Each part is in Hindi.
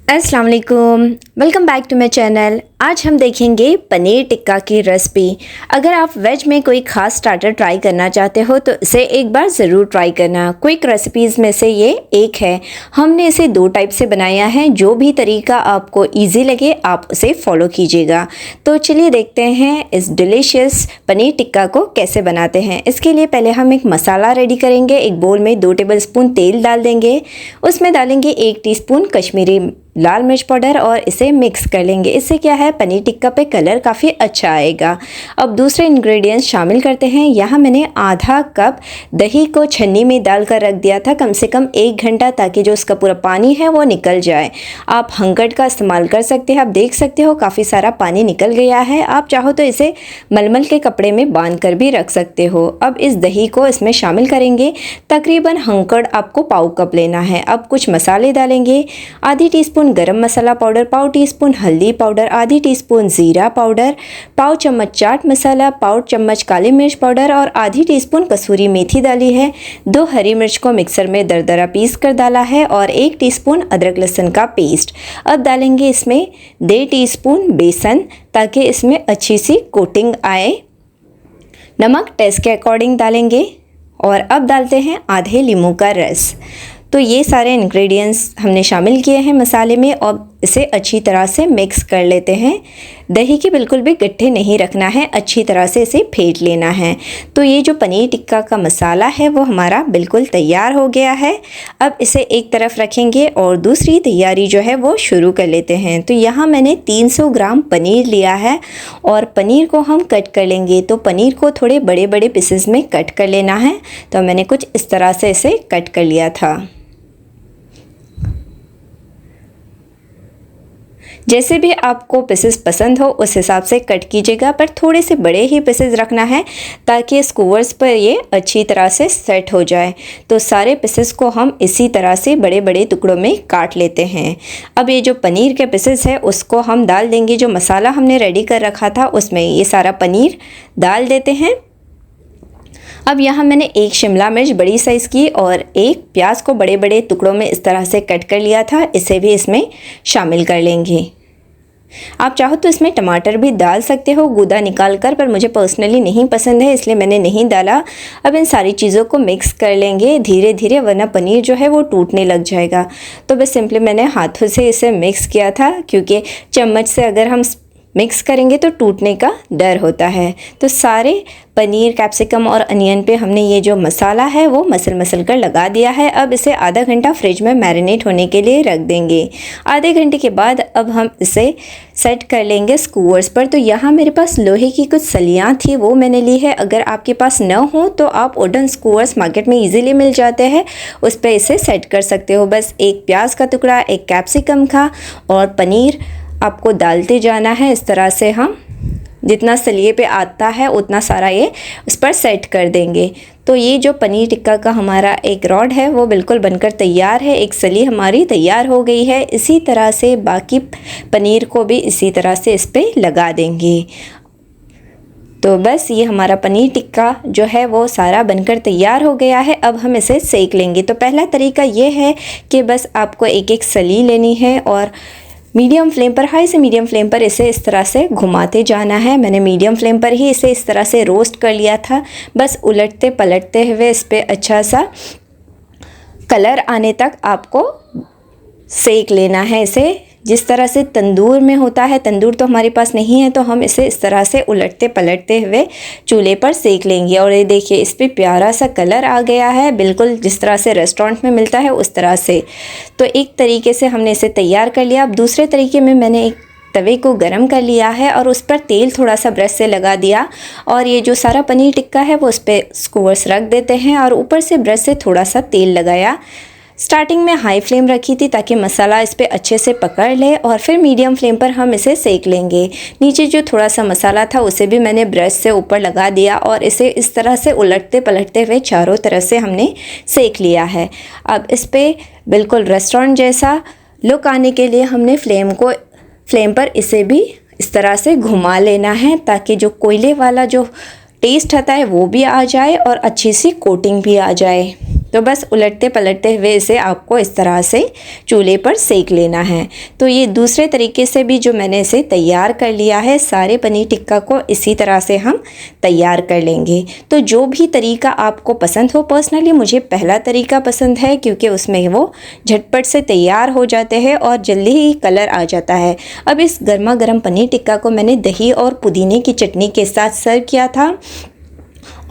अस्सलाम वालेकुम, welcome back to my channel. आज हम देखेंगे पनीर टिक्का की रेसिपी। अगर आप वेज में कोई ख़ास स्टार्टर ट्राई करना चाहते हो तो इसे एक बार ज़रूर ट्राई करना। क्विक रेसिपीज़ में से ये एक है। हमने इसे दो टाइप से बनाया है। जो भी तरीका आपको इजी लगे आप उसे फॉलो कीजिएगा। तो चलिए देखते हैं इस डिलीशियस पनीर टिक्का को कैसे बनाते हैं। इसके लिए पहले हम एक मसाला रेडी करेंगे। एक बोल में 2 टेबलस्पून तेल डाल देंगे। उसमें डालेंगे 1 टीस्पून कश्मीरी लाल मिर्च पाउडर और इसे मिक्स कर लेंगे। इससे क्या है, पनीर टिक्का पे कलर काफ़ी अच्छा आएगा। अब दूसरे इंग्रेडिएंट्स शामिल करते हैं। यहाँ मैंने आधा कप दही को छन्नी में डालकर रख दिया था कम से कम 1 घंटा, ताकि जो उसका पूरा पानी है वो निकल जाए। आप हंगट का इस्तेमाल कर सकते हैं। आप देख सकते हो काफ़ी सारा पानी निकल गया है। आप चाहो तो इसे मलमल के कपड़े में बांध कर भी रख सकते हो। अब इस दही को इसमें शामिल करेंगे। तकरीबन हंकड़ आपको पाव कप लेना है। अब कुछ मसाले डालेंगे। आधी टीस्पून गरम मसाला पाउडर, पाव टीस्पून हल्दी पाउडर, आधी टीस्पून जीरा पाउडर, पाव चम्मच चाट मसाला, पाव चम्मच काली मिर्च पाउडर और आधी टीस्पून कसूरी मेथी डाली है। 2 हरी मिर्च को मिक्सर में दरदरा पीस कर डाला है और 1 टीस्पून अदरक लहसुन का पेस्ट। अब डालेंगे इसमें 1.5 टीस्पून बेसन, ताकि इसमें अच्छी सी कोटिंग आए। नमक टेस्ट के अकॉर्डिंग डालेंगे और अब डालते हैं आधे नींबू का रस। तो ये सारे इंग्रेडिएंट्स हमने शामिल किए हैं मसाले में और इसे अच्छी तरह से मिक्स कर लेते हैं। दही के बिल्कुल भी गट्ठे नहीं रखना है, अच्छी तरह से इसे फेंट लेना है। तो ये जो पनीर टिक्का का मसाला है वो हमारा बिल्कुल तैयार हो गया है। अब इसे एक तरफ रखेंगे और दूसरी तैयारी जो है वो शुरू कर लेते हैं। तो यहाँ मैंने 300 ग्राम पनीर लिया है और पनीर को हम कट कर लेंगे। तो पनीर को थोड़े बड़े बड़े पीसेस में कट कर लेना है। तो मैंने कुछ इस तरह से इसे कट कर लिया था। जैसे भी आपको पीसेस पसंद हो उस हिसाब से कट कीजिएगा, पर थोड़े से बड़े ही पीसेस रखना है ताकि स्कूवर्स पर ये अच्छी तरह से सेट हो जाए। तो सारे पीसेस को हम इसी तरह से बड़े बड़े टुकड़ों में काट लेते हैं। अब ये जो पनीर के पीसेस है उसको हम डाल देंगे। जो मसाला हमने रेडी कर रखा था उसमें ये सारा पनीर डाल देते हैं। अब यहाँ मैंने 1 शिमला मिर्च बड़ी साइज़ की और 1 प्याज को बड़े बड़े टुकड़ों में इस तरह से कट कर लिया था। इसे भी इसमें शामिल कर लेंगे। आप चाहो तो इसमें टमाटर भी डाल सकते हो गूदा निकाल कर, पर मुझे पर्सनली नहीं पसंद है इसलिए मैंने नहीं डाला। अब इन सारी चीज़ों को मिक्स कर लेंगे धीरे धीरे, वरना पनीर जो है वो टूटने लग जाएगा। तो बस सिंपली मैंने हाथों से इसे मिक्स किया था, क्योंकि चम्मच से अगर हम मिक्स करेंगे तो टूटने का डर होता है। तो सारे पनीर, कैप्सिकम और अनियन पे हमने ये जो मसाला है वो मसल कर लगा दिया है। अब इसे आधा घंटा फ्रिज में मैरिनेट होने के लिए रख देंगे। आधे घंटे के बाद अब हम इसे सेट कर लेंगे स्कूवर्स पर। तो यहाँ मेरे पास लोहे की कुछ सलियाँ थी, वो मैंने ली है। अगर आपके पास न हो तो आप वुडन स्कूवर्स मार्केट में ईजिली मिल जाते हैं, उस पर इसे सेट कर सकते हो। बस 1 प्याज का टुकड़ा, 1 कैप्सिकम का और पनीर आपको डालते जाना है। इस तरह से हम जितना सलिए पे आता है उतना सारा ये उस पर सेट कर देंगे। तो ये जो पनीर टिक्का का हमारा एक रॉड है वो बिल्कुल बनकर तैयार है। एक सली हमारी तैयार हो गई है। इसी तरह से बाकी पनीर को भी इसी तरह से इस पर लगा देंगे। तो बस ये हमारा पनीर टिक्का जो है वो सारा बनकर तैयार हो गया है। अब हम इसे सेक लेंगे। तो पहला तरीका ये है कि बस आपको एक एक सली लेनी है और मीडियम फ्लेम पर, हाई से मीडियम फ्लेम पर इसे इस तरह से घुमाते जाना है। मैंने मीडियम फ्लेम पर ही इसे इस तरह से रोस्ट कर लिया था। बस उलटते पलटते हुए इस पर अच्छा सा कलर आने तक आपको सेक लेना है इसे। जिस तरह से तंदूर में होता है, तंदूर तो हमारे पास नहीं है, तो हम इसे इस तरह से उलटते पलटते हुए चूल्हे पर सेक लेंगे। और ये देखिए इस पर प्यारा सा कलर आ गया है, बिल्कुल जिस तरह से रेस्टोरेंट में मिलता है उस तरह से। तो एक तरीके से हमने इसे तैयार कर लिया। अब दूसरे तरीके में मैंने एक तवे को गरम कर लिया है और उस पर तेल थोड़ा सा ब्रश से लगा दिया और ये जो सारा पनीर टिक्का है वो उस पर स्कूवर्स रख देते हैं और ऊपर से ब्रश से थोड़ा सा तेल लगाया। स्टार्टिंग में हाई फ्लेम रखी थी ताकि मसाला इस पर अच्छे से पकड़ ले और फिर मीडियम फ्लेम पर हम इसे सेक लेंगे। नीचे जो थोड़ा सा मसाला था उसे भी मैंने ब्रश से ऊपर लगा दिया और इसे इस तरह से उलटते पलटते हुए चारों तरफ से हमने सेक लिया है। अब इस पर बिल्कुल रेस्टोरेंट जैसा लुक आने के लिए हमने फ्लेम पर इसे भी इस तरह से घुमा लेना है, ताकि जो कोयले वाला जो टेस्ट आता है वो भी आ जाए और अच्छी सी कोटिंग भी आ जाए। तो बस उलटते पलटते हुए इसे आपको इस तरह से चूल्हे पर सेक लेना है। तो ये दूसरे तरीके से भी जो मैंने इसे तैयार कर लिया है, सारे पनीर टिक्का को इसी तरह से हम तैयार कर लेंगे। तो जो भी तरीका आपको पसंद हो, पर्सनली मुझे पहला तरीका पसंद है क्योंकि उसमें वो झटपट से तैयार हो जाते हैं और जल्दी ही कलर आ जाता है। अब इस गर्मा गर्म पनीर टिक्का को मैंने दही और पुदीने की चटनी के साथ सर्व किया था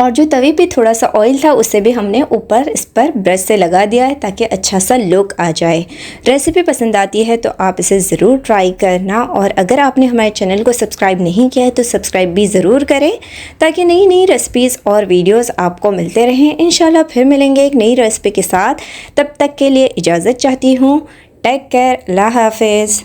और जो तवे पे थोड़ा सा ऑयल था उसे भी हमने ऊपर इस पर ब्रश से लगा दिया है ताकि अच्छा सा लुक आ जाए। रेसिपी पसंद आती है तो आप इसे ज़रूर ट्राई करना और अगर आपने हमारे चैनल को सब्सक्राइब नहीं किया है तो सब्सक्राइब भी ज़रूर करें ताकि नई नई रेसिपीज़ और वीडियोज़ आपको मिलते रहें। इंशाल्लाह फिर मिलेंगे एक नई रेसिपी के साथ, तब तक के लिए इजाज़त चाहती हूँ। टेक केयर, अल्लाह हाफिज़।